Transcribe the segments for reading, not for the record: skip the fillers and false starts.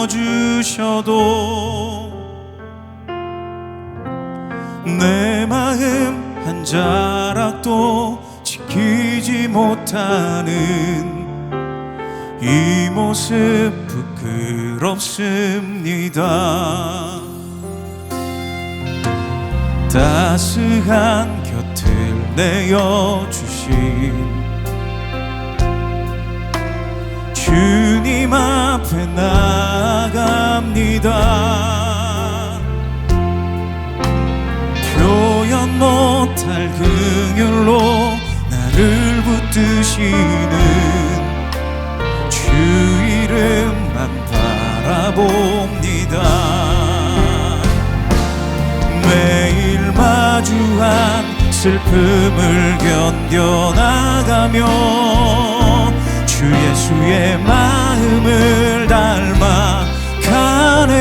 품어주셔도 내 마음 한 자락도 지키지 못하는 이 모습 부끄럽습니다. 따스한 곁을 내어주신 주님 앞에 나아갑니다. 표현 못할 긍휼로 나를 붙드시는 주 이름만 바라봅니다. 매일 마주한 슬픔을 견뎌나가며 주 예수의 마음을 닮아 가네.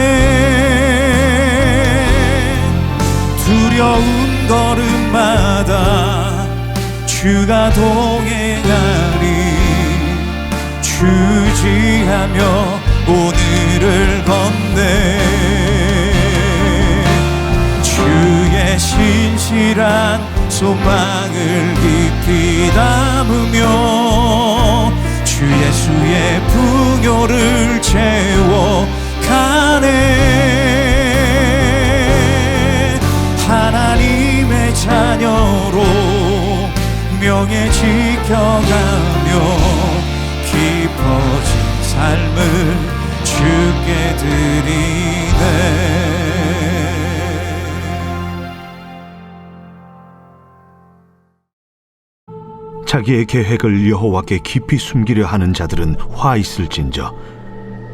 두려운 걸음마다 주가 동행하리. 주지하며 오늘을 건네. 주의 신실한 소망을 깊이 담으며 주 예수의 풍요를 채워가네. 하나님의 자녀로 명예 지켜가며 깊어진 삶을 주께 드리네. 자기의 계획을 여호와께 깊이 숨기려 하는 자들은 화 있을진저.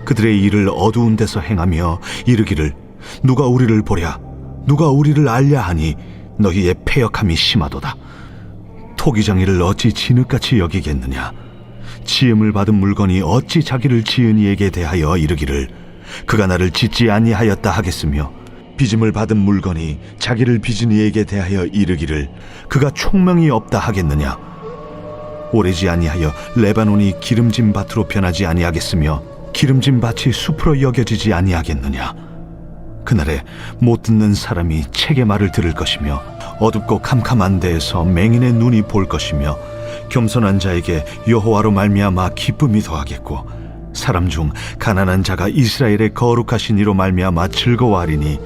그들의 일을 어두운 데서 행하며 이르기를 누가 우리를 보랴 누가 우리를 알랴 하니 너희의 패역함이 심하도다. 토기장이를 어찌 진흙같이 여기겠느냐. 지음을 받은 물건이 어찌 자기를 지은 이에게 대하여 이르기를 그가 나를 짓지 아니하였다 하겠으며 빚음을 받은 물건이 자기를 빚은 이에게 대하여 이르기를 그가 총명이 없다 하겠느냐. 오래지 아니하여 레바논이 기름진 밭으로 변하지 아니하겠으며 기름진 밭이 숲으로 여겨지지 아니하겠느냐. 그날에 못 듣는 사람이 책의 말을 들을 것이며 어둡고 캄캄한 데에서 맹인의 눈이 볼 것이며 겸손한 자에게 여호와로 말미암아 기쁨이 더하겠고 사람 중 가난한 자가 이스라엘의 거룩하신 이로 말미암아 즐거워하리니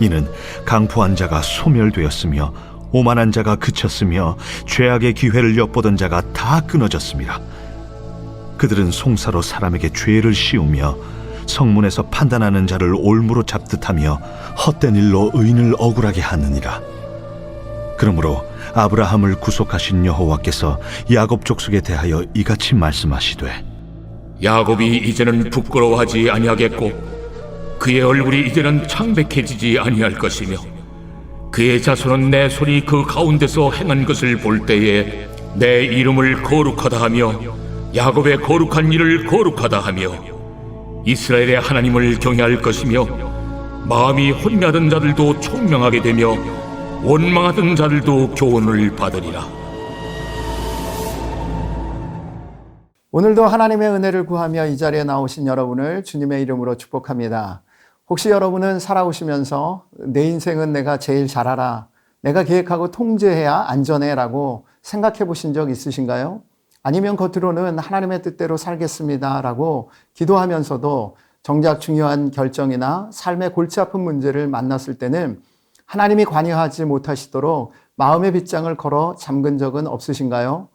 이는 강포한 자가 소멸되었으며 오만한 자가 그쳤으며 죄악의 기회를 엿보던 자가 다 끊어졌습니다. 그들은 송사로 사람에게 죄를 씌우며 성문에서 판단하는 자를 올무로 잡듯하며 헛된 일로 의인을 억울하게 하느니라. 그러므로 아브라함을 구속하신 여호와께서 야곱 족속에 대하여 이같이 말씀하시되 야곱이 이제는 부끄러워하지 아니하겠고 그의 얼굴이 이제는 창백해지지 아니할 것이며 그의 자손은 내 손이 그 가운데서 행한 것을 볼 때에 내 이름을 거룩하다 하며 야곱의 거룩한 일을 거룩하다 하며 이스라엘의 하나님을 경외할 것이며 마음이 혼미하던 자들도 총명하게 되며 원망하던 자들도 교훈을 받으리라. 오늘도 하나님의 은혜를 구하며 이 자리에 나오신 여러분을 주님의 이름으로 축복합니다. 혹시 여러분은 살아오시면서 내 인생은 내가 제일 잘 알아, 내가 계획하고 통제해야 안전해 라고 생각해 보신 적 있으신가요? 아니면 겉으로는 하나님의 뜻대로 살겠습니다 라고 기도하면서도 정작 중요한 결정이나 삶의 골치 아픈 문제를 만났을 때는 하나님이 관여하지 못하시도록 마음의 빗장을 걸어 잠근 적은 없으신가요?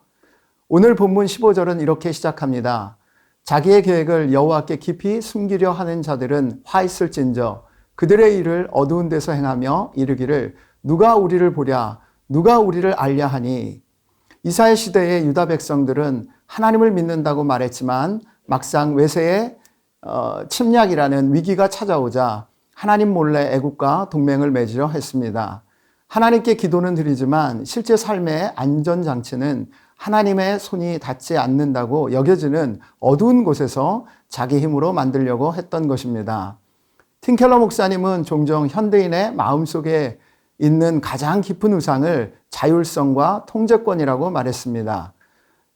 오늘 본문 15절은 이렇게 시작합니다. 자기의 계획을 여호와께 깊이 숨기려 하는 자들은 화 있을진저 그들의 일을 어두운 데서 행하며 이르기를 누가 우리를 보랴 누가 우리를 알랴 하니. 이사야 시대의 유다 백성들은 하나님을 믿는다고 말했지만 막상 외세의 침략이라는 위기가 찾아오자 하나님 몰래 애국과 동맹을 맺으려 했습니다. 하나님께 기도는 드리지만 실제 삶의 안전장치는 하나님의 손이 닿지 않는다고 여겨지는 어두운 곳에서 자기 힘으로 만들려고 했던 것입니다. 팀켈러 목사님은 종종 현대인의 마음속에 있는 가장 깊은 우상을 자율성과 통제권이라고 말했습니다.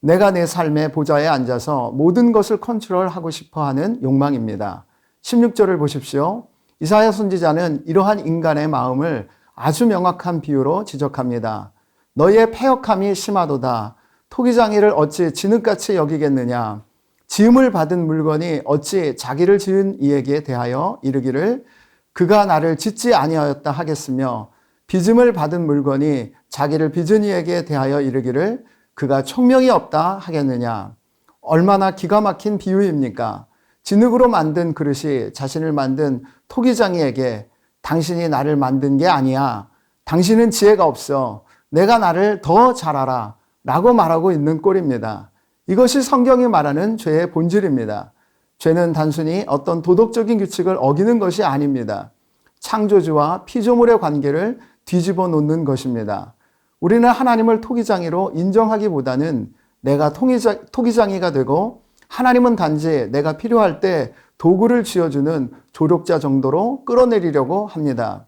내가 내 삶의 보좌에 앉아서 모든 것을 컨트롤하고 싶어 하는 욕망입니다. 16절을 보십시오. 이사야 선지자는 이러한 인간의 마음을 아주 명확한 비유로 지적합니다. 너희의 패역함이 심하도다. 토기장이를 어찌 진흙같이 여기겠느냐. 지음을 받은 물건이 어찌 자기를 지은 이에게 대하여 이르기를 그가 나를 짓지 아니하였다 하겠으며 빚음을 받은 물건이 자기를 빚은 이에게 대하여 이르기를 그가 총명이 없다 하겠느냐. 얼마나 기가 막힌 비유입니까? 진흙으로 만든 그릇이 자신을 만든 토기장이에게 당신이 나를 만든 게 아니야. 당신은 지혜가 없어. 내가 나를 더 잘 알아. 라고 말하고 있는 꼴입니다. 이것이 성경이 말하는 죄의 본질입니다. 죄는 단순히 어떤 도덕적인 규칙을 어기는 것이 아닙니다. 창조주와 피조물의 관계를 뒤집어 놓는 것입니다. 우리는 하나님을 토기장이로 인정하기보다는 내가 토기장이가 되고 하나님은 단지 내가 필요할 때 도구를 쥐어주는 조력자 정도로 끌어내리려고 합니다.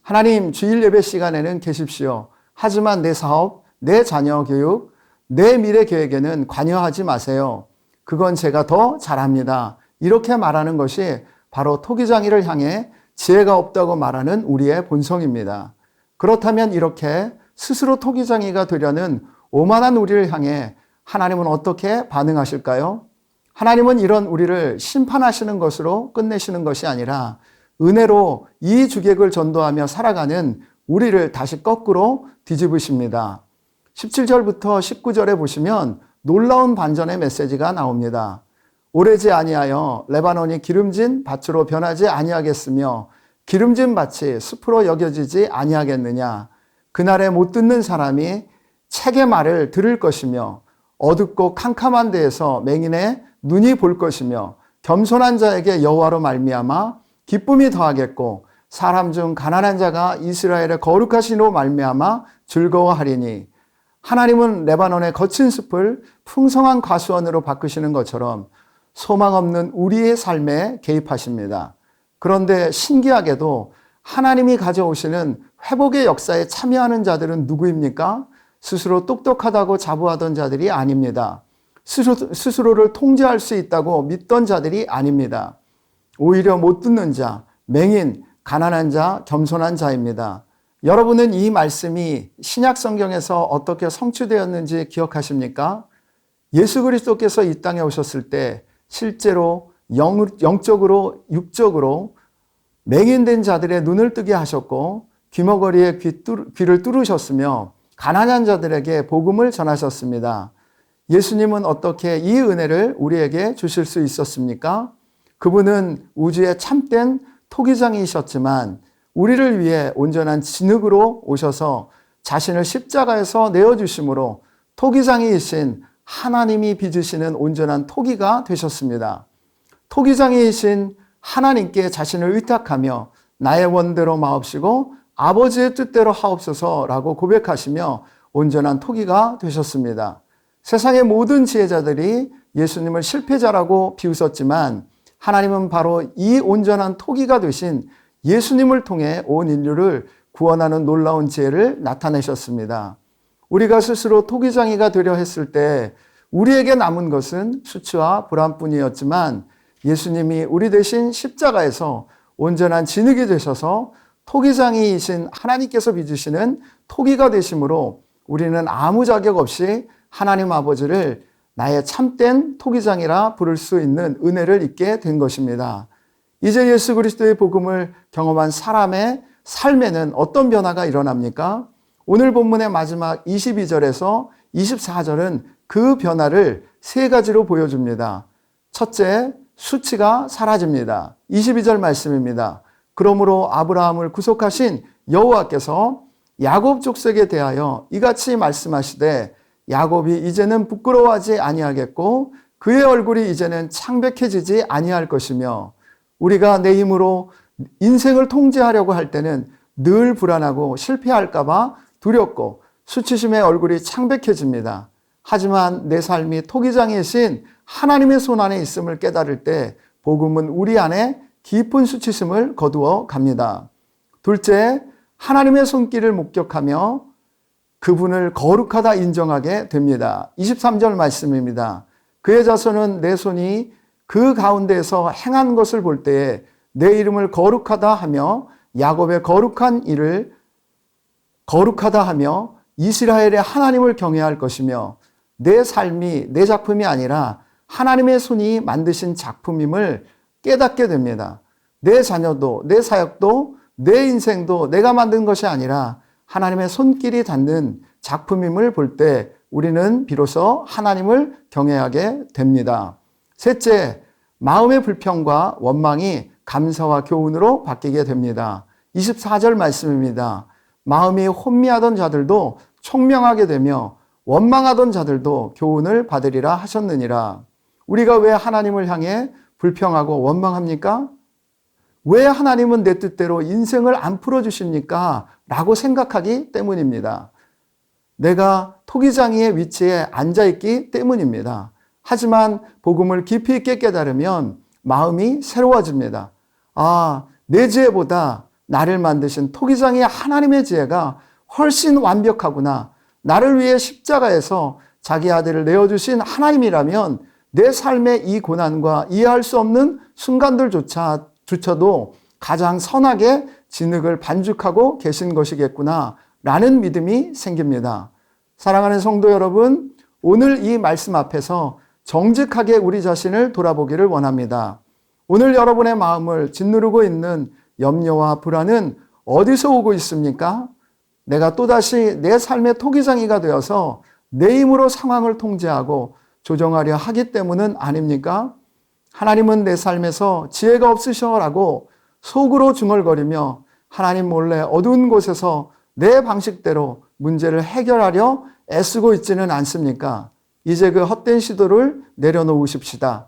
하나님, 주일 예배 시간에는 계십시오. 하지만 내 사업, 내 자녀 교육, 내 미래 계획에는 관여하지 마세요. 그건 제가 더 잘합니다. 이렇게 말하는 것이 바로 토기장이를 향해 지혜가 없다고 말하는 우리의 본성입니다. 그렇다면 이렇게 스스로 토기장이가 되려는 오만한 우리를 향해 하나님은 어떻게 반응하실까요? 하나님은 이런 우리를 심판하시는 것으로 끝내시는 것이 아니라 은혜로 이 주객을 전도하며 살아가는 우리를 다시 거꾸로 뒤집으십니다. 17절부터 19절에 보시면 놀라운 반전의 메시지가 나옵니다. 오래지 아니하여 레바논이 기름진 밭으로 변하지 아니하겠으며 기름진 밭이 숲으로 여겨지지 아니하겠느냐. 그날에 못 듣는 사람이 책의 말을 들을 것이며 어둡고 캄캄한 데에서 맹인의 눈이 볼 것이며 겸손한 자에게 여호와로 말미암아 기쁨이 더하겠고 사람 중 가난한 자가 이스라엘의 거룩하신으로 말미암아 즐거워하리니 하나님은 레바논의 거친 숲을 풍성한 과수원으로 바꾸시는 것처럼 소망 없는 우리의 삶에 개입하십니다. 그런데 신기하게도 하나님이 가져오시는 회복의 역사에 참여하는 자들은 누구입니까? 스스로 똑똑하다고 자부하던 자들이 아닙니다. 스스로를 통제할 수 있다고 믿던 자들이 아닙니다. 오히려 못 듣는 자, 맹인, 가난한 자, 겸손한 자입니다. 여러분은 이 말씀이 신약 성경에서 어떻게 성취되었는지 기억하십니까? 예수 그리스도께서 이 땅에 오셨을 때 실제로 영적으로, 육적으로 맹인된 자들의 눈을 뜨게 하셨고 귀머거리에 귀를 뚫으셨으며 가난한 자들에게 복음을 전하셨습니다. 예수님은 어떻게 이 은혜를 우리에게 주실 수 있었습니까? 그분은 우주의 참된 토기장이셨지만 우리를 위해 온전한 진흙으로 오셔서 자신을 십자가에서 내어주심으로 토기장이이신 하나님이 빚으시는 온전한 토기가 되셨습니다. 토기장이이신 하나님께 자신을 의탁하며 나의 원대로 마옵시고 아버지의 뜻대로 하옵소서라고 고백하시며 온전한 토기가 되셨습니다. 세상의 모든 지혜자들이 예수님을 실패자라고 비웃었지만 하나님은 바로 이 온전한 토기가 되신 예수님을 통해 온 인류를 구원하는 놀라운 지혜를 나타내셨습니다. 우리가 스스로 토기장이가 되려 했을 때 우리에게 남은 것은 수치와 불안뿐이었지만 예수님이 우리 대신 십자가에서 온전한 진흙이 되셔서 토기장이이신 하나님께서 빚으시는 토기가 되심으로 우리는 아무 자격 없이 하나님 아버지를 나의 참된 토기장이라 부를 수 있는 은혜를 입게 된 것입니다. 이제 예수 그리스도의 복음을 경험한 사람의 삶에는 어떤 변화가 일어납니까? 오늘 본문의 마지막 22절에서 24절은 그 변화를 세 가지로 보여줍니다. 첫째, 수치가 사라집니다. 22절 말씀입니다. 그러므로 아브라함을 구속하신 여호와께서 야곱 족속에 대하여 이같이 말씀하시되 야곱이 이제는 부끄러워하지 아니하겠고 그의 얼굴이 이제는 창백해지지 아니할 것이며 우리가 내 힘으로 인생을 통제하려고 할 때는 늘 불안하고 실패할까 봐 두렵고 수치심의 얼굴이 창백해집니다. 하지만 내 삶이 토기장이신 하나님의 손 안에 있음을 깨달을 때 복음은 우리 안에 깊은 수치심을 거두어 갑니다. 둘째, 하나님의 손길을 목격하며 그분을 거룩하다 인정하게 됩니다. 23절 말씀입니다. 그의 자손은 내 손이 그 가운데에서 행한 것을 볼 때에 내 이름을 거룩하다 하며 야곱의 거룩한 일을 거룩하다 하며 이스라엘의 하나님을 경외할 것이며 내 삶이 내 작품이 아니라 하나님의 손이 만드신 작품임을 깨닫게 됩니다. 내 자녀도 내 사역도 내 인생도 내가 만든 것이 아니라 하나님의 손길이 닿는 작품임을 볼 때 우리는 비로소 하나님을 경외하게 됩니다. 셋째, 마음의 불평과 원망이 감사와 교훈으로 바뀌게 됩니다. 24절 말씀입니다. 마음이 혼미하던 자들도 총명하게 되며 원망하던 자들도 교훈을 받으리라 하셨느니라. 우리가 왜 하나님을 향해 불평하고 원망합니까? 왜 하나님은 내 뜻대로 인생을 안 풀어주십니까? 라고 생각하기 때문입니다. 내가 토기장이의 위치에 앉아있기 때문입니다. 하지만 복음을 깊이 있게 깨달으면 마음이 새로워집니다. 아, 내 지혜보다 나를 만드신 토기장의 하나님의 지혜가 훨씬 완벽하구나. 나를 위해 십자가에서 자기 아들을 내어주신 하나님이라면 내 삶의 이 고난과 이해할 수 없는 순간들조차도 가장 선하게 진흙을 반죽하고 계신 것이겠구나 라는 믿음이 생깁니다. 사랑하는 성도 여러분, 오늘 이 말씀 앞에서 정직하게 우리 자신을 돌아보기를 원합니다. 오늘 여러분의 마음을 짓누르고 있는 염려와 불안은 어디서 오고 있습니까? 내가 또다시 내 삶의 토기장이가 되어서 내 힘으로 상황을 통제하고 조정하려 하기 때문은 아닙니까? 하나님은 내 삶에서 지혜가 없으셔라고 속으로 중얼거리며 하나님 몰래 어두운 곳에서 내 방식대로 문제를 해결하려 애쓰고 있지는 않습니까? 이제 그 헛된 시도를 내려놓으십시다.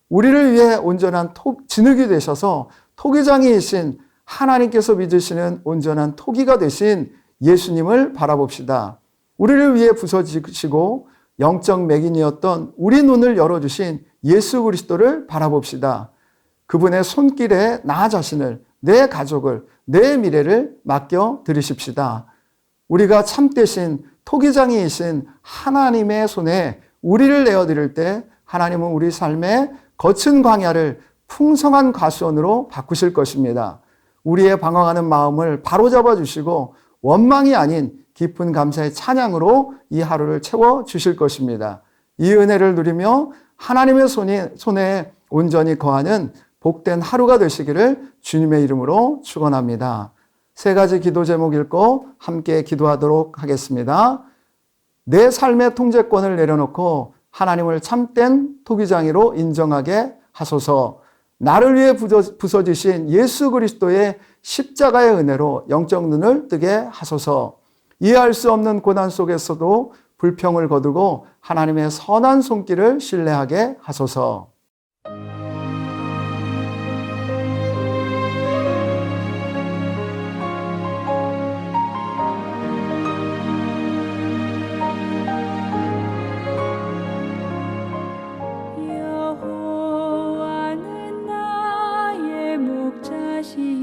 우리를 위해 온전한 진흙이 되셔서 토기장이이신 하나님께서 믿으시는 온전한 토기가 되신 예수님을 바라봅시다. 우리를 위해 부서지시고 영적 맥인이었던 우리 눈을 열어주신 예수 그리스도를 바라봅시다. 그분의 손길에 나 자신을, 내 가족을, 내 미래를 맡겨 드리십시다. 우리가 참되신 토기장이이신 하나님의 손에 우리를 내어드릴 때 하나님은 우리 삶의 거친 광야를 풍성한 과수원으로 바꾸실 것입니다. 우리의 방황하는 마음을 바로잡아 주시고 원망이 아닌 깊은 감사의 찬양으로 이 하루를 채워주실 것입니다. 이 은혜를 누리며 하나님의 손에 온전히 거하는 복된 하루가 되시기를 주님의 이름으로 축원합니다. 세 가지 기도 제목 읽고 함께 기도하도록 하겠습니다. 내 삶의 통제권을 내려놓고 하나님을 참된 토기장이로 인정하게 하소서. 나를 위해 부서지신 예수 그리스도의 십자가의 은혜로 영적 눈을 뜨게 하소서. 이해할 수 없는 고난 속에서도 불평을 거두고 하나님의 선한 손길을 신뢰하게 하소서. 여호와는 나의 목자시